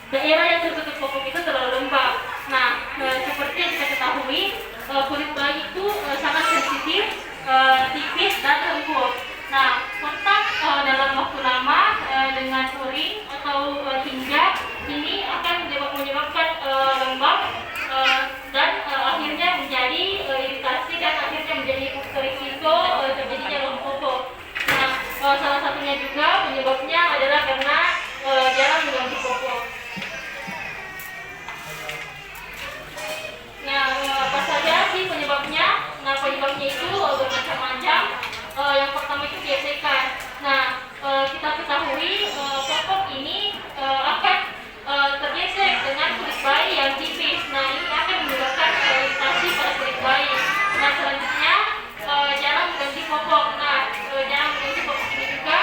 daerah yang tertutup popok itu terlalu lembab. Nah, seperti yang kita ketahui, kulit bayi itu sangat sensitif, tipis dan lembut. Nah, kontak dalam waktu lama dengan urin atau tinja ini akan menyebabkan lembab dan akhirnya menjadi iritasi dan akhirnya menjadi berisiko terjadinya lemah popok. Nah, salah satunya juga penyebabnya adalah karena jarang mengganti popok. Nah, apa saja sih penyebabnya? Nah, penyebabnya itu bermacam-macam. Yang pertama itu gesekan. Nah, kita ketahui popok ini akan tergesek dengan kulit bayi yang tipis. Nah, ini akan menyebabkan iritasi pada kulit bayi. Nah, selanjutnya jarang mengganti popok. Nah, jarang mengganti popok ini juga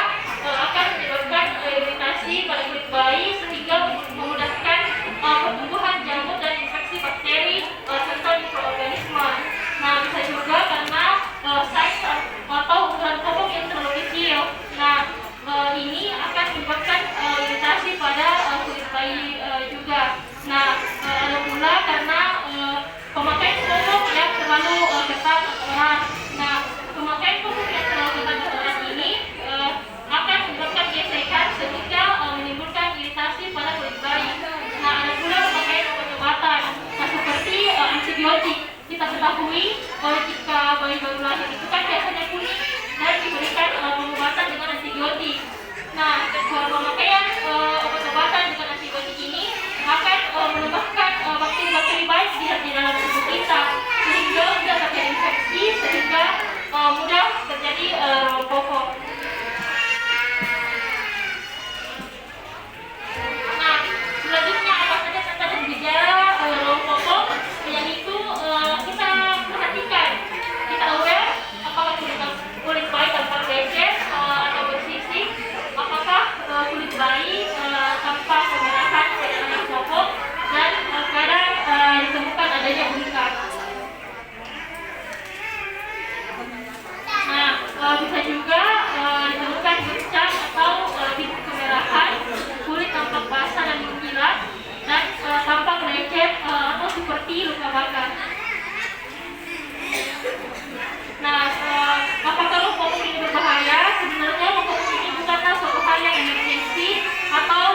akan menyebabkan iritasi pada kulit bayi sehingga memudahkan pertumbuhan jamur dan infeksi bakteri serta mikroorganisme. Nah, bisa juga karena size atau ukuran popok yang terlalu kecil. Nah, ini akan menyebabkan iritasi pada kulit bayi juga. Nah, ada pula karena pemakaian popok yang terlalu ketat atau erat. Nah, pemakaian popok yang terlalu ketat atau erat ini akan menyebabkan gesekan sehingga menimbulkan iritasi pada kulit bayi. Nah, ada pula pemakaian obat-obatan. Nah, seperti antibiotik. Kita ketahui jika bayi baru lahir itu kan biasanya kuning dan diberikan pengobatan dengan antibiotik. Nah, pemakaian obat-obatan dengan antibiotik ini akan menambahkan bakteri-bakteri baik di dalam tubuh kita sehingga mudah terjadi infeksi sehingga mudah terjadi popok. Nah, selanjutnya apa saja tanda dan gejala popok yang itu kita perhatikan. Kita aware apakah kulit bayi tampak lecet atau bersisik, apakah kulit bayi tampak kemerahan pada anak popok dan kadang ditemukan adanya bengkak. Nah, bisa juga ditemukan bercak atau titik kemerahan, kulit tampak basah dan mengkilat dan tampak lecet atau seperti luka bakar. Nah, apakah popok ini berbahaya? Sebenarnya popok ini bukanlah suatu hal yang emergensi atau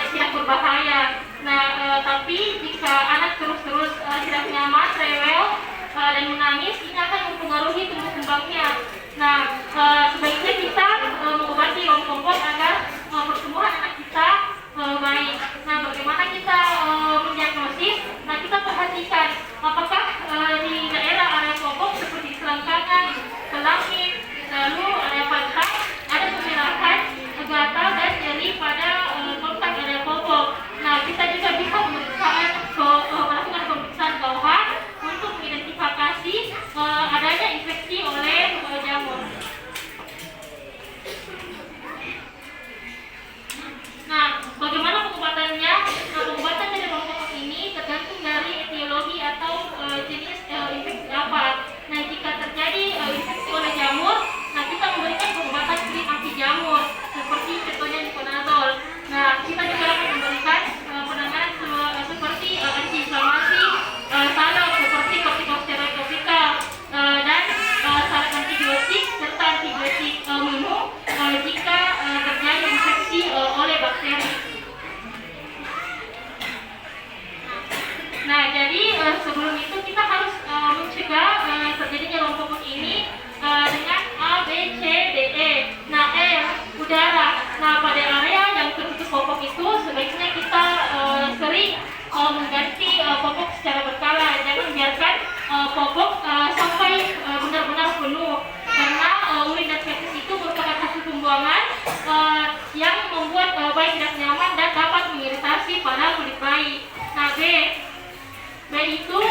tidak berbahaya. Nah, tapi jika anak terus-terus tidak nyaman, rewel dan menangis, ini akan mempengaruhi tumbuh kembangnya. Nah, sebaiknya kita mengobati popok agar pertumbuhan anak kita baik. Nah, bagaimana kita mendiagnosis? Nah, kita perhatikan apakah di daerah area popok seperti selangkangan, kelangit, lalu area pantat ada kemerahan, gatal dan nyeri pada kontak area popok. Nah, kita juga bisa melakukan pemeriksaan bawah untuk mengidentifikasi adanya infeksi oleh jamur. Nah, bagaimana pengobatannya? Nah, pengobatan dari popok ini tergantung dari etiologi atau jenis infeksi apa. Nah, jika terjadi infeksi oleh jamur, nah kita memberikan pengobatan krim anti jamur seperti contohnya Niconazole. Nah, kita juga akan memberikan penanganan seperti antiinflamasi, salep seperti kortikosteroid topikal dan salep antibiotik serta antibiotik menu jika terjadi infeksi oleh bakteri. Nah, jadi sebelum itu kita harus mencegah terjadinya lemah popok ini dengan A, B, C, D, E. Nah, E, udara. Nah, pada area yang tertutup popok itu sebaiknya kita sering mengganti popok secara berkala. Jangan biarkan popok sampai benar-benar penuh, karena urin dan feces itu merupakan hasil pembuangan yang membuat bayi tidak nyaman dan dapat mengiritasi pada kulit bayi. Nah, B itu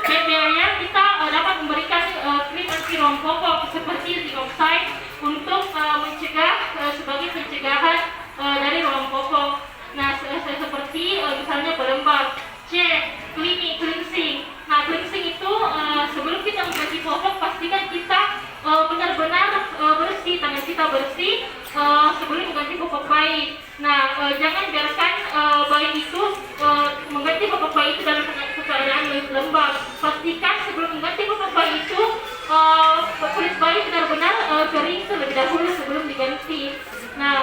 biasanya kita dapat memberikan krim anti lemah popok seperti dioxide untuk mencegah sebagai pencegahan dari lemah popok. Nah, seperti misalnya pelembab. C, cleansing. Nah, cleansing itu sebelum kita mengganti popok pastikan kita benar-benar bersih, tangan kita bersih sebelum mengganti popok bayi. Nah, jangan biarkan bayi itu dalam keadaan lembab. Pastikan sebelum mengganti popok bayi itu kulit bayi benar-benar kering terlebih dahulu sebelum diganti. Nah,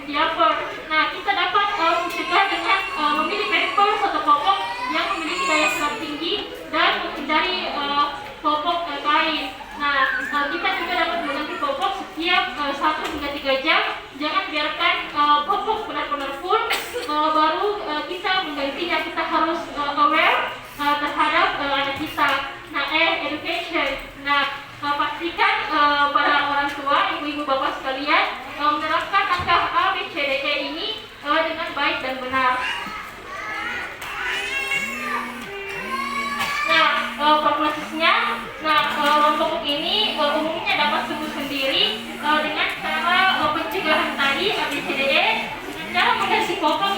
diaper. Nah, kita dapat mencegah dengan memilih pampers atau popok yang memiliki daya serap tinggi dan menghindari popok kain. Nah, kita juga dapat mengganti popok setiap 1 hingga 3 jam. Jangan biarkan popok benar-benar full baru kita menggantinya. Kita harus aware terhadap anak kita. Nah, education. Nah, pastikan para orang tua, ibu-ibu, bapak sekalian menerapkan langkah A, B, C, D, E ini dengan baik dan benar. Nah, prosesnya, popok ini umumnya dapat sembuh sendiri dengan cara pencegahan tadi A, B, C, D, E. Cara mengganti popok